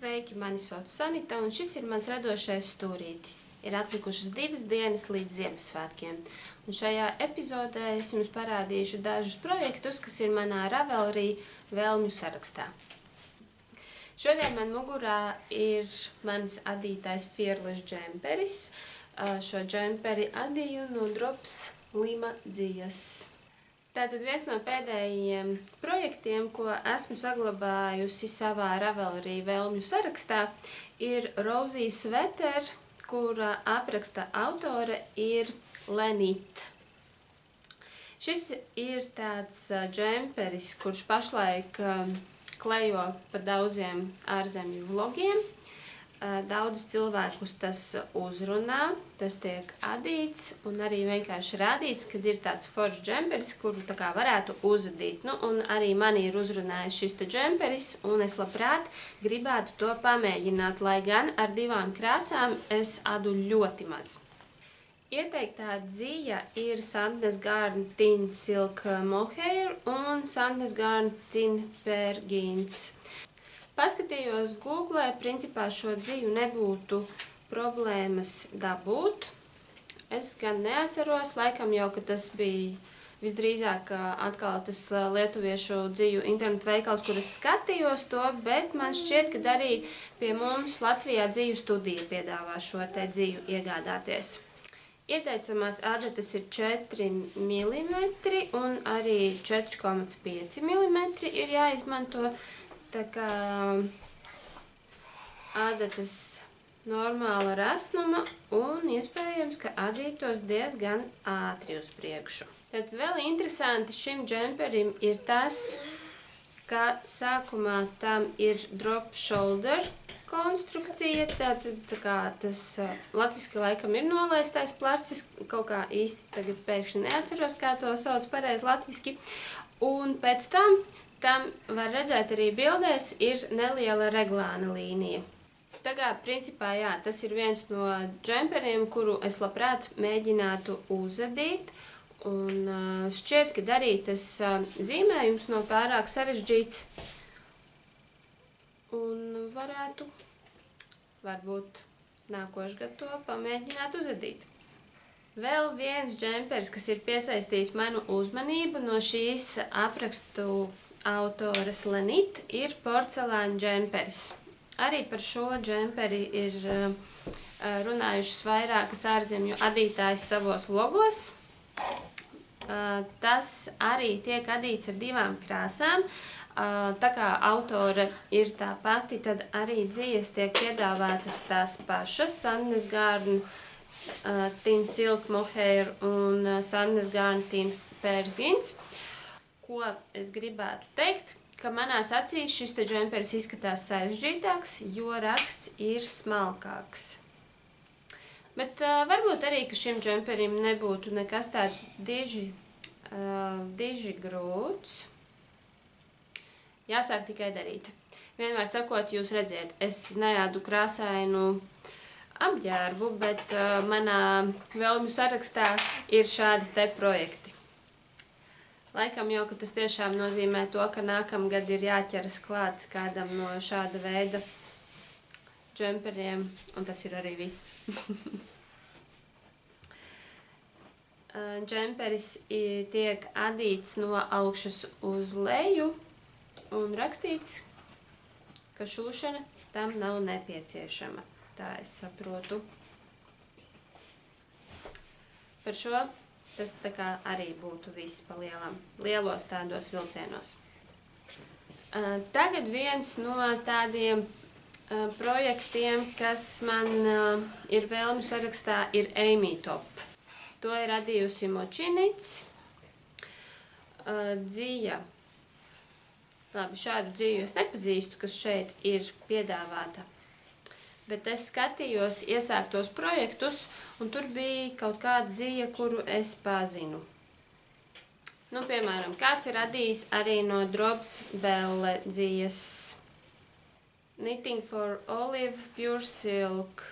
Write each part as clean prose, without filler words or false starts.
Sveiki, mani sauc Sanita, un šis ir mans radošais stūrītis. Ir atlikušas 2 dienas līdz Ziemassvētkiem. Un šajā epizodē es jums parādīšu dažus projektus, kas ir manā Ravelry vēlmju sarakstā. Šodien man mugurā ir mans adītais Fearless džemperis. Šo džemperi adīju no Drops Lima dzijas. Tātad viens no pēdējiem projektiem, ko esmu saglabājusi savā Ravelry vēlmju sarakstā, ir Rosie Sweater, kura apraksta autore ir Lenit. Šis ir tāds džemperis, kurš pašlaik klejo pa daudziem ārzemju vlogiem. Daudz cilvēkus tas uzrunā, tas tiek adīts un arī vienkārši rādīts, kad ir tāds foršs džemperis, kuru tā kā varētu uzadīt. Un arī mani ir uzrunājis šis te džemperis, un es labprāt gribētu to pamēģināt, lai gan ar 2 krāsām es adu ļoti maz. Ieteiktā dzija ir Sandnes Garn Thin Silk Mohair un Sandnes Garn Thin Pear Jeans. Paskatījos Googlē, principā šo dziju nebūtu problēmas dabūt. Es gan neatceros, laikam jau, ka tas bija visdrīzāk atkal tas lietuviešu dziju internetu veikals, kur es skatījos to, bet man šķiet, ka arī pie mums Latvijā dziju studija piedāvā šo te dziju iegādāties. Ieteicamās adatas ir 4 mm un arī 4,5 mm ir jāizmanto. Tā kā adatas normāla rasnuma un iespējams, ka adītos diezgan ātri uz priekšu. Tad vēl interesanti šim džemperim ir tas, ka sākumā tam ir drop shoulder konstrukcija, tā kā tas latviski laikam ir nolaistais plecis, kaut kā īsti tagad pēkšņi neatceros, kā to sauc pareizi latviski, un pēc tam var redzēt arī bildēs, ir neliela reglāna līnija. Tā kā, principā, jā, tas ir viens no džemperiem, kuru es labprāt mēģinātu uzadīt. Un šķiet, ka arī tas zīmējums nav pārāk sarežģīts. Un varētu, varbūt, nākošgad to pamēģināt uzadīt. Vēl viens džemperis, kas ir piesaistījis manu uzmanību no šīs aprakstu autores Lenit, ir porcelāna džemperis. Arī par šo džemperi ir runājušas vairākas ārzemju adītājas savos vlogos. Tas arī tiek adīts ar 2 krāsām. Tā kā autore ir tā pati, tad arī dzijas tiek piedāvātas tās pašas. Sandnes Garn Thin Silk Mohair un Sandnes Garn Thin Pear Jeans. Ko es gribētu teikt, ka manās acīs šis te džemperis izskatās sarežģītāks, jo raksts ir smalkāks. Bet varbūt arī, ka šim džemperim nebūtu nekas tāds diži grūts. Jāsāk tikai darīt. Vienmēr sakot, jūs redziet, es neādu krāsainu apģērbu, bet manā vēlmju sarakstā ir šādi te projekti. Laikam jau, ka tas tiešām nozīmē to, ka nākamgad ir jāķeras klāt kādam no šāda veida džemperiem, un tas ir arī viss. Džemperis tiek adīts no augšas uz leju un rakstīts, ka šūšana tam nav nepieciešama. Tā es saprotu. Par šo tas tā kā arī būtu viss pa lielos tādos vilcienos. Tagad viens no tādiem projektiem, kas man ir vēlmju sarakstā, ir Amy Top. To ir adījusi Močinits. Dzija. Labi, šādu dziju es nepazīstu, kas šeit ir piedāvāta. Bet es skatījos iesāktos projektus, un tur bija kaut kāda dzija, kuru es pazinu. Piemēram, kāds ir adījis arī no Drops Belle dzijas. Knitting for Olive Pure Silk.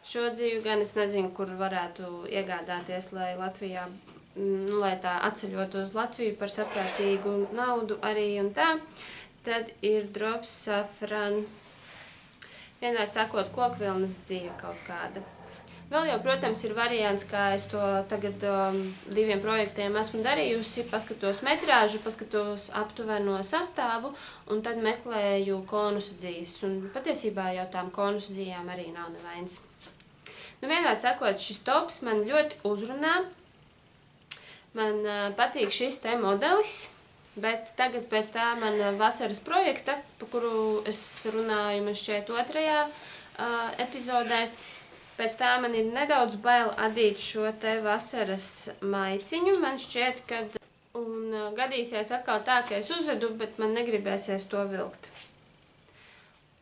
Šo dziju gan es nezinu, kur varētu iegādāties, lai Latvijā, lai tā atceļotu uz Latviju par saprātīgu naudu arī un tā. Tad ir Drops Saffron vienkārši sakot, kokvilnas dzīve kaut kāda. Vēl jau, protams, ir variants, kā es to tagad 2 projektiem esmu darījusi. Paskatos metrāžu, paskatos aptuveno sastāvu un tad meklēju konusu dzīves. Un patiesībā jau tām konusu dzīvām arī nav nevainas. Nu, vienkārši sakot, šis tops man ļoti uzrunā. Man patīk šis te modelis, bet tagad pēc tā man vasaras projekta, pa kuru es runāju, man šķiet 2. epizodē, pēc tā man ir nedaudz bail adīt šo te vasaras maiciņu. Man šķiet, kad gadīsies atkal tā, ka es uzvedu, bet man negribēsies to vilkt.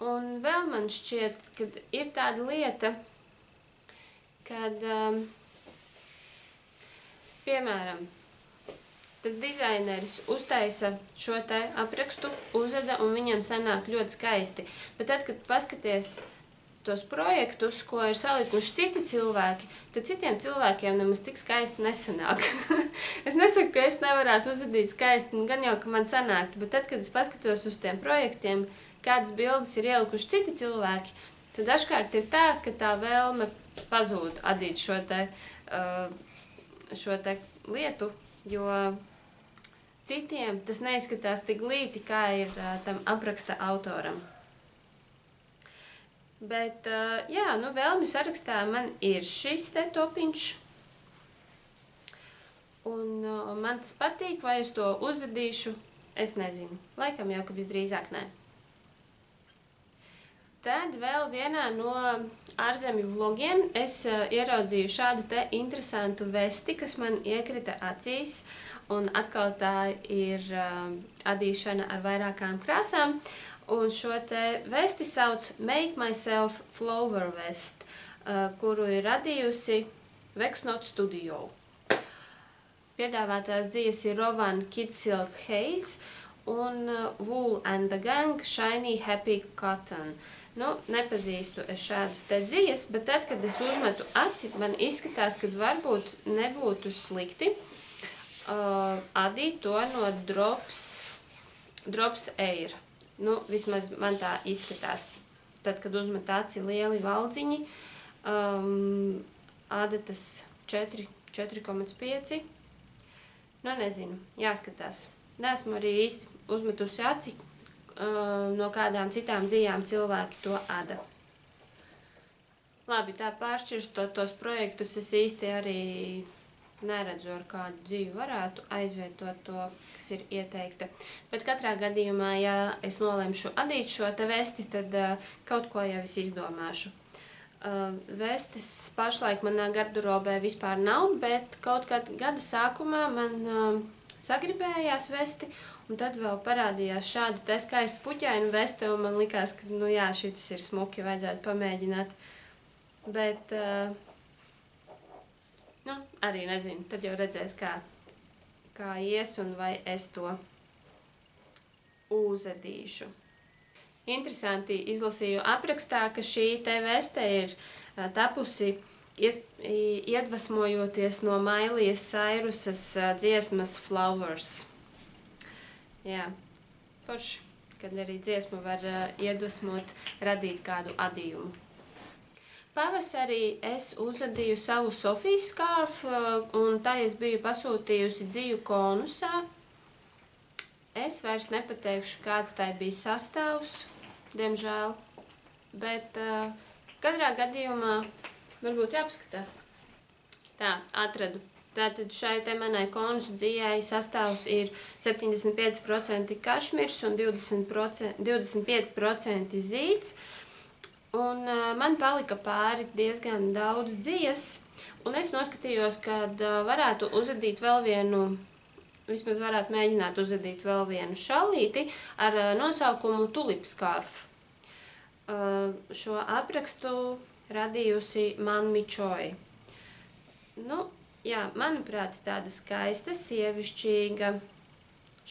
Un vēl man šķiet, kad ir tāda lieta, kad, piemēram, tas dizaineris uztaisa šo te aprakstu, uzveda un viņam sanāk ļoti skaisti. Bet tad, kad paskaties tos projektus, ko ir salikuši citi cilvēki, tad citiem cilvēkiem nemaz tik skaisti nesanāk. Es nesaku, ka es nevarētu uzvedīt skaisti, gan jau, ka man sanāktu, bet tad, kad es paskatos uz tiem projektiem, kādas bildes ir ielikuši citi cilvēki, tad dažkārt ir tā, ka tā vēlme pazūd adīt šo te lietu, jo citiem tas neizskatās tik glīti, kā ir tam apraksta autoram. Bet, jā, nu vēlmju sarakstā man ir šis te topiņš. Un man tas patīk, vai es to uzvedīšu, es nezinu. Laikam jau, ka visdrīzāk nē. Tad vēl vienā no ārzemju vlogiem es ieraudzīju šādu te interesantu vesti, kas man iekrita acīs. Un atkal tā ir adīšana ar vairākām krāsām. Un šo te vesti sauc Make Myself Flower Vest, kuru ir radījusi Vexnot Studio. Piedāvātās dzīves ir Rowan Kid Silk Haze un Wool and the Gang Shiny Happy Cotton. Nu, nepazīstu es šādas te dzīves, bet tad, kad es uzmetu aci, man izskatās, ka varbūt nebūtu slikti adīt to no Drops Air. Nu, vismaz man tā izskatās. Tad, kad uzmet aci lieli valdziņi, adatas 4,5. Nu, nezinu, jāskatās. Neesmu arī īsti uzmetusi aci, no kādām citām dzīvām cilvēki to ada. Labi, tā pāršķirstot tos projektus, es īsti arī neredzu, ar kādu dzīvi varētu aizvietot to, kas ir ieteikta. Bet katrā gadījumā, ja es nolemšu adīt šo te vesti, tad kaut ko jau es izdomāšu. Vestes pašlaik manā garderobē vispār nav, bet kaut kad gada sākumā man sagribējās vesti, un tad vēl parādījās šāda te skaista puķaina veste, un man likās, ka, nu jā, šitas ir smuki, vajadzētu pamēģināt. Bet nu, arī nezinu, tad jau redzēs, kā ies un vai es to uzedīšu. Interesanti izlasīju aprakstā, ka šī te veste ir tapusi iedvesmojoties no Mailijas Sairusas dziesmas Flowers. Jā, forši, kad arī dziesma var iedvesmot, radīt kādu adījumu. Pavasarī es uzadīju savu Sofijas skārfu, un tā es biju pasūtījusi dziju konusā. Es vairs nepateikšu, kāds tai bija sastāvs, diemžēl, bet katrā gadījumā varbūt jāpaskatās. Tā, atradu. Tātad šai te manai konusu dzijai sastāvs ir 75% kašmirs un 25% zīds. Un man palika pāri diezgan daudz dzijas, un es noskatījos, kad varētu uzadīt vēl vienu, vismaz varētu mēģināt uzadīt vēl vienu šallīti ar nosaukumu Tulipscarf. Šo aprakstu radījusi Manmi Choi. Nu, jā, manuprāt, tāda skaista, sievišķīga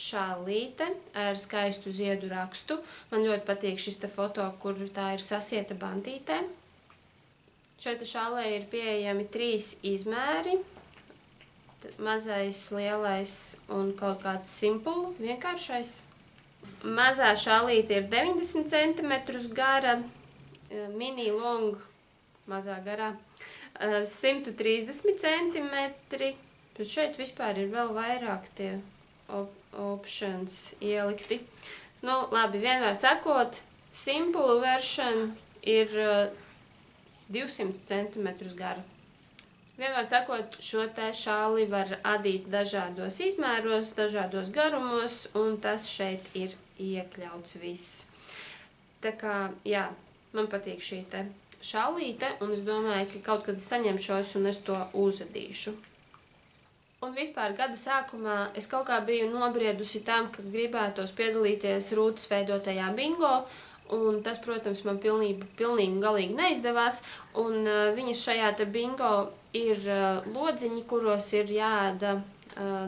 šālīte ar skaistu ziedu rakstu. Man ļoti patīk šis te foto, kur tā ir sasieta bantītē. Šeit šālē ir pieejami 3 izmēri. Mazais, lielais un kaut kāds simple, vienkāršais. Mazā šālīte ir 90 cm gara, mini long, mazā garā, 130 centimetri, bet šeit vispār ir vēl vairāk tie options ielikti. Nu, labi, vienmēr sakot, simple version ir 200 cm gara. Vienmēr sakot, šo te šāli var adīt dažādos izmēros, dažādos garumos, un tas šeit ir iekļauts viss. Tā kā, jā, man patīk šī te šālīte, un es domāju, ka kaut kad es saņemšos un es to uzadīšu. Un vispār gada sākumā es kaut kā biju nobriedusi tam, ka gribētos piedalīties Rūtas veidotajā bingo, un tas, protams, man pilnīgi galīgi neizdevās, un viņas šajā te bingo ir lodziņi, kuros ir jāēda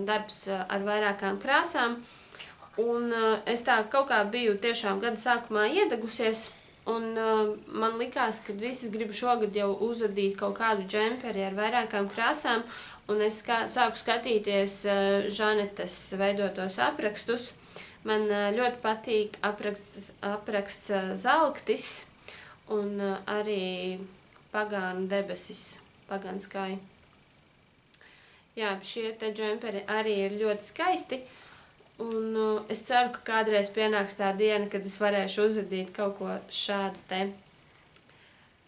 darbs ar vairākām krāsām, un es tā kaut kā biju tiešām gada sākumā iedegusies, un man likās, ka visas gribu šogad jau uzadīt kaut kādu džemperi ar vairākām krāsām, un es sāku skatīties Žanetes veidotos aprakstus. Man ļoti patīk apraksts Zalktis un arī Pagānu debesis, Paganskai. Jā, šie te džemperi arī ir ļoti skaisti, un es ceru, ka kādreiz pienāks tā diena, kad es varēšu uzadīt kaut ko šādu te.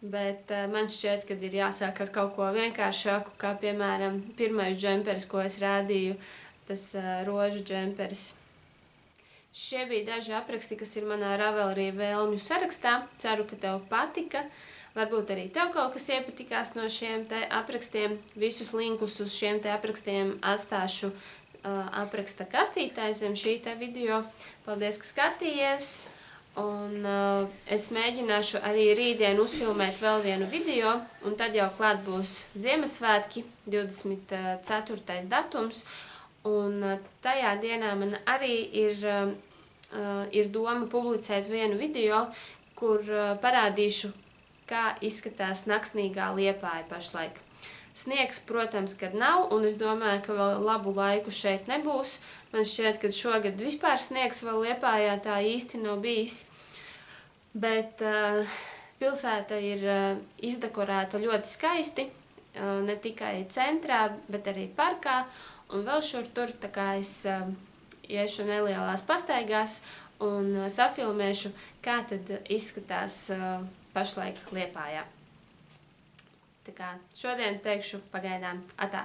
Bet man šķiet, ka ir jāsāk ar kaut ko vienkāršāku, kā piemēram pirmais džemperis, ko es rādīju, tas rožu džemperis. Šie bija daži apraksti, kas ir manā Ravelry vēlmju sarakstā. Ceru, ka tev patika. Varbūt arī tev kaut kas iepatikās no šiem te aprakstiem. Visus linkus uz šiem te aprakstiem atstāšu apraksta kastītē zem šī te video. Paldies, ka skatījies! Un es mēģināšu arī rītdien uzfilmēt vēl vienu video, un tad jau klāt būs Ziemassvētki, 24. datums. Un tajā dienā man arī ir doma publicēt vienu video, kur parādīšu, kā izskatās Naksnīgā Liepāja pašlaik. Sniegs, protams, kad nav, un es domāju, ka vēl labu laiku šeit nebūs. Man šķiet, ka šogad vispār sniegs vēl Liepājā tā īsti nav bijis. Bet pilsēta ir izdekorēta ļoti skaisti, ne tikai centrā, bet arī parkā. Un vēl šur tur, tā kā es iešu nelielās pastaigās un safilmēšu, kā tad izskatās pašlaik Liepājā. Tā kā šodien teikšu pagaidām atā.